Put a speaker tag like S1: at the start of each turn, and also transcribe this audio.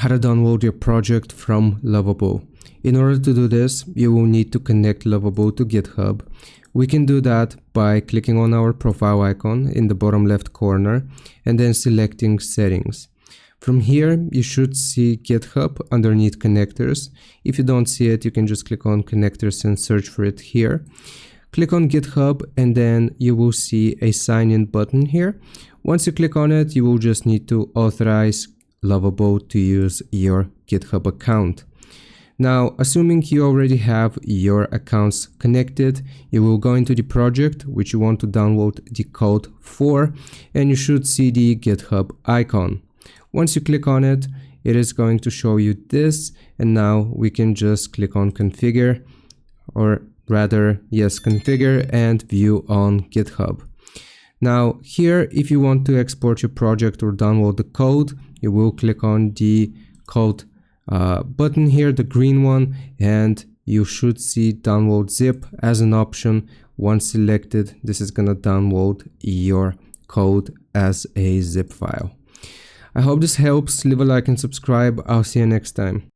S1: how to download your project from Lovable. In order to do this, you will need to connect Lovable to GitHub. We can do that by clicking on our profile icon in the bottom left corner and then selecting settings. From here, you should see GitHub underneath connectors. If you don't see it, you can just click on connectors and search for it here. Click on GitHub and then you will see a sign in button here. Once you click on it, you will just need to authorize Lovable to use your GitHub account. Now, assuming you already have your accounts connected, you will go into the project which you want to download the code for, and you should see the GitHub icon. Once you click on it, it is going to show you this, and now we can just click on configure, or rather, yes, configure and view on GitHub. Now here, if you want to export your project or download the code, you will click on the code button here, the green one, and you should see download zip as an option. Once selected, this is gonna download your code as a zip file. I hope this helps. Leave a like and subscribe. I'll see you next time.